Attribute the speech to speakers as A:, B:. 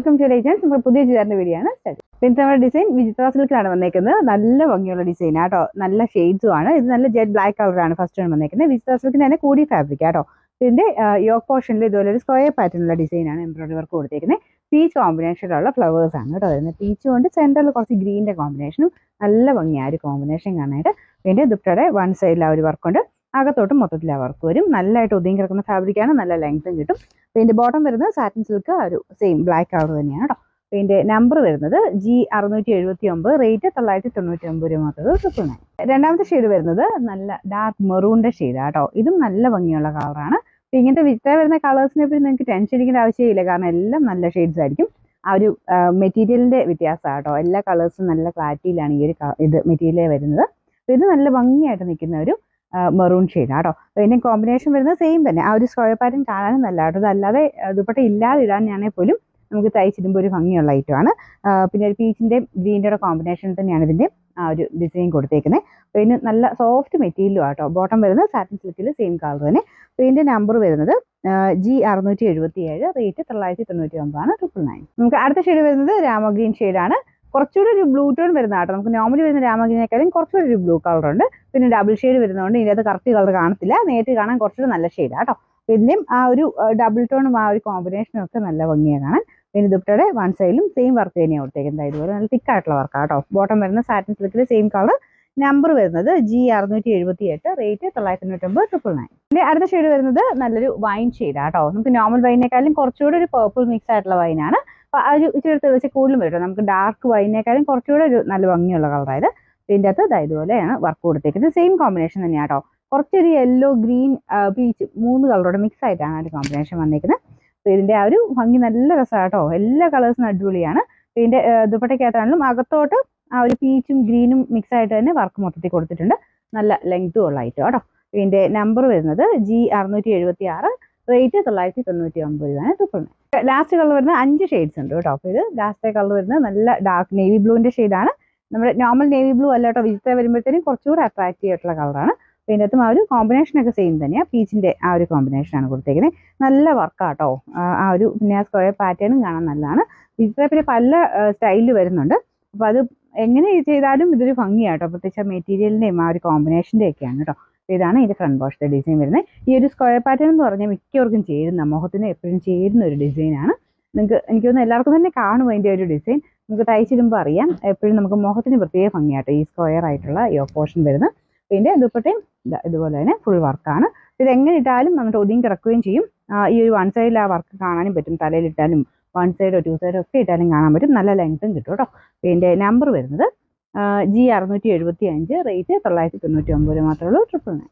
A: Welcome to ലേജൻസ്. നമ്മൾ പുതിയ ചുരിദാറിന്റെ video ആണ് സ്റ്റാർട്ട്. പിന്നെ നമ്മുടെ ഡിസൈൻ വിചിത്ര സിൽക്കിലാണ് വന്നേക്കുന്നത്. നല്ല ഭംഗിയുള്ള ഡിസൈൻ ആട്ടോ, നല്ല ഷെയ്ഡ്സും ആണ്. ഇത് നല്ല ജെറ്റ് ബ്ലാക്ക് കളറാണ് ഫസ്റ്റ് ആണ് വന്നേക്കുന്നത്. വിചിത്ര സിൽക്കിന് തന്നെ കൂടി ഫാബ്രിക് ആട്ടോ. ഇതിന്റെ യോക്ക് പോർഷനിൽ ഇതുപോലെ ഒരു സ്ക്വയർ പാറ്റേണുള്ള ഡിസൈനാണ് എംബ്രോയിഡറി വർക്ക് കൊടുത്തേക്കുന്നത്. പീച്ച് കോമ്പിനേഷനിലുള്ള ഫ്ലവേഴ്സ് ആണ് കേട്ടോ വരുന്നത്. പീച്ച് കൊണ്ട് സെന്ററിൽ കുറച്ച് ഗ്രീനിന്റെ കോമ്പിനേഷനും നല്ല ഭംഗിയായ ഒരു കോമ്പിനേഷൻ കാണാനായിട്ട്. പിന്നെ ദുപ്പട്ടയുടെ വൺ സൈഡിൽ ആ ഒരു വർക്കുണ്ട്, അകത്തോട്ട് മൊത്തത്തിൽ ആ വർക്ക് വരും. നല്ലതായിട്ട് ഒതുങ്ങി കിടക്കുന്ന ഫാബ്രിക്കാണ്, നല്ല ലെങ്ത്തും കിട്ടും. പിന്നെ ബോട്ടം വരുന്നത് സാറ്റിൻ സിൽക്ക് ഒരു സെയിം ബ്ലാക്ക് കളർ തന്നെയാണ് കേട്ടോ. പിന്നെ നമ്പർ വരുന്നത് G679, റേറ്റ് 999 രൂപ മാത്രമേ. രണ്ടാമത്തെ ഷെയ്ഡ് വരുന്നത് നല്ല ഡാർക്ക് മെറൂണിന്റെ ഷെയ്ഡാണ് കേട്ടോ. ഇതും നല്ല ഭംഗിയുള്ള കളറാണ്. ഇങ്ങനത്തെ വിത്ര വരുന്ന കളേഴ്സിനെ പറ്റി നിങ്ങൾക്ക് ടെൻഷൻ അടിക്കേണ്ട ആവശ്യമില്ല, കാരണം എല്ലാം നല്ല ഷെയ്ഡ്സ് ആയിരിക്കും. ആ ഒരു മെറ്റീരിയലിന്റെ വ്യത്യാസമാണ് കേട്ടോ. എല്ലാ കളേഴ്സും നല്ല ക്ലാരിറ്റിയിലാണ് ഈ ഒരു ഇത് മെറ്റീരിയൽ വരുന്നത്. ഇത് നല്ല ഭംഗിയായിട്ട് നിൽക്കുന്ന ഒരു മെറൂൺ ഷെയ്ഡ് ആട്ടോ. പിന്നെ കോമ്പിനേഷൻ വരുന്നത് സെയിം തന്നെ. ആ ഒരു സ്ക്വയർ പാറ്റേൺ കാണാനും നല്ല കേട്ടോ. അതല്ലാതെ ദുപ്പട്ട ഇല്ലാതെ ഇടാനാണെങ്കിൽ പോലും നമുക്ക് തയ്ച്ചിടുമ്പോൾ ഒരു ഭംഗിയുള്ള ഐറ്റമാണ്. പിന്നെ ഒരു പീച്ചിന്റെ ഗ്രീനിന്റെ കോമ്പിനേഷൻ തന്നെയാണ് ഇതിന്റെ ആ ഒരു ഡിസൈൻ കൊടുത്തേക്കുന്നത്. പിന്നെ നല്ല സോഫ്റ്റ് മെറ്റീരിയലും ആട്ടോ. ബോട്ടം വരുന്നത് സാറ്റിൻ സിൽക്കിൽ സെയിം കളർ തന്നെ. പിന്നെ നമ്പർ വരുന്നത് G677, റേറ്റ് 999 ആണ്, 999. നമുക്ക് അടുത്ത ഷെയ്ഡ് വരുന്നത് രാമ ഗ്രീൻ ഷെയ്ഡാണ്. കുറച്ചുകൂടി ഒരു ബ്ലൂ ടോൺ വരുന്ന കേട്ടോ. നമുക്ക് നോർമലി വരുന്ന രാമഗ്രീനേക്കാളും കുറച്ചുകൂടി ഒരു ബ്ലൂ കളർ ഉണ്ട്. പിന്നെ ഡബിൾ ഷെയ്ഡ് വരുന്നതുകൊണ്ട് ഇതിനകത്ത് കറക്റ്റ് കളർ കാണത്തില്ല, നേരിട്ട് കാണാൻ കുറച്ചുകൂടി നല്ല ഷെയ്ഡാണ് കേട്ടോ. ഇതിന്റെയും ആ ഒരു ഡബിൾ ടോണും ആ ഒരു കോമ്പിനേഷനും ഒക്കെ നല്ല ഭംഗിയാണ് കാണാൻ. പിന്നെ ദുപ്പട്ടയുടെ വൺ സൈഡിലും സെയിം വർക്ക് തന്നെയാണ് കൊടുത്തേക്കുന്നത്. ഇതുപോലെ നല്ല തിക്കായിട്ടുള്ള വർക്കാണ് കേട്ടോ. ബോട്ടം വരുന്ന സാറ്റിൻ സിൽക്കിൽ സെയിം കളർ. നമ്പർ വരുന്നത് G678, റേറ്റ് 999, 999. ഇതിന്റെ അടുത്ത ഷെയ്ഡ് വരുന്നത് നല്ലൊരു വൈൻ ഷെയ്ഡാണ് കേട്ടോ. നമുക്ക് നോർമൽ വൈനേക്കാളും കുറച്ചുകൂടി ഒരു പേർപ്പിൾ മിക്സ് ആയിട്ടുള്ള വൈനാണ്. അപ്പൊ ആ ഒരു ഇച്ചിരി വെച്ച് കൂടുതലും വരും. നമുക്ക് ഡാർക്ക് വൈനേക്കാളും കുറച്ചുകൂടെ ഒരു നല്ല ഭംഗിയുള്ള കളറായത്. ഇതിൻ്റെ അകത്ത് ഇതുപോലെയാണ് വർക്ക് കൊടുത്തേക്കുന്നത്. സെയിം കോമ്പിനേഷൻ തന്നെയാണ് കേട്ടോ. കുറച്ചൊരു യെല്ലോ, ഗ്രീൻ, പീച്ച് 3 കളറോടെ മിക്സ് ആയിട്ടാണ് ആ ഒരു കോമ്പിനേഷൻ വന്നേക്കുന്നത്. അപ്പൊ ഇതിന്റെ ആ ഒരു ഭംഗി നല്ല രസമാണ് കേട്ടോ. എല്ലാ കളേഴ്സും അടിപൊളിയാണ്. ഇതിന്റെ ദുപ്പട്ടയ്ക്കകത്താണെങ്കിലും അകത്തോട്ട് ആ ഒരു പീച്ചും ഗ്രീനും മിക്സ് ആയിട്ട് തന്നെ വർക്ക് മൊത്തത്തിൽ കൊടുത്തിട്ടുണ്ട്. നല്ല ലെങ്ത്തും ഉള്ള ഐറ്റം കേട്ടോ. ഇതിന്റെ നമ്പർ വരുന്നത് G676, റേറ്റ് 999 രൂപയാണ്, 999. ലാസ്റ്റ് കളർ വരുന്നത് 5 ഷെയ്ഡ്സ് ഉണ്ട് കേട്ടോ. അപ്പോൾ ഇത് ലാസ്റ്റ് കളർ വരുന്നത് നല്ല ഡാർക്ക് നേവി ബ്ലൂവിന്റെ ഷെയ്ഡാണ്. നമ്മുടെ നോർമൽ നേവി ബ്ലൂ അല്ല കേട്ടോ. വിചിത്ര വരുമ്പോഴത്തേനും കുറച്ചുകൂടി അട്രാക്റ്റീവ് ആയിട്ടുള്ള കളറാണ്. പിന്നെ അതും ആ ഒരു കോമ്പിനേഷനൊക്കെ സെയിം തന്നെയാണ്. പീച്ചിന്റെ ആ ഒരു കോമ്പിനേഷനാണ് കൊടുത്തേക്കുന്നത്. നല്ല വർക്കാട്ടോ. ആ ഒരു പിന്നെ സ്ക്വയർ പാറ്റേണും കാണാൻ നല്ലതാണ്. വിചിത്ര പിന്നെ പല സ്റ്റൈലിൽ വരുന്നുണ്ട്. അപ്പോൾ അത് എങ്ങനെ ചെയ്താലും ഇതൊരു ഭംഗിയാട്ടോ. പ്രത്യേകിച്ച് മെറ്റീരിയലിന്റെയും ആ ഒരു കോമ്പിനേഷന്റെ ഒക്കെയാണ് കേട്ടോ. ഇതാണ് ഇതിന്റെ ഫ്രണ്ട് പോർഷത്തെ ഡിസൈൻ വരുന്നത്. ഈ ഒരു സ്ക്വയർ പാറ്റേൺ എന്ന് പറഞ്ഞാൽ മിക്കവർക്കും ചേരുന്ന, മുഖത്തിന് എപ്പോഴും ചേരുന്ന ഒരു ഡിസൈനാണ്. എനിക്ക് തോന്നുന്നു എല്ലാവർക്കും തന്നെ കാണും അതിന്റെ ഒരു ഡിസൈൻ. നമുക്ക് തയ്ച്ചിടുമ്പോൾ അറിയാം. എപ്പോഴും നമുക്ക് മുഖത്തിന് പ്രത്യേക ഭംഗിയാട്ടോ ഈ സ്ക്വയർ ആയിട്ടുള്ള യോക്ക് പോർഷൻ വരുന്നത്. പിന്നെ ദുപ്പട്ടയും ഇതുപോലെ തന്നെ ഫുൾ വർക്കാണ്. ഇത് എങ്ങനെ ഇട്ടാലും നമുക്ക് ഒതുങ്ങി കിടക്കുകയും ചെയ്യും. ഈ ഒരു വൺ സൈഡിൽ ആ വർക്ക് കാണാനും പറ്റും. തലയിലിട്ടാലും വൺ സൈഡോ 2 സൈഡോ ഒക്കെ ഇട്ടാലും കാണാൻ പറ്റും. നല്ല ലെങ്ത്തും കിട്ടും കേട്ടോ. ഇതിന്റെ നമ്പർ വരുന്നത് G675, റേറ്റ് 999 മാത്രമേ ഉള്ളൂ, 999.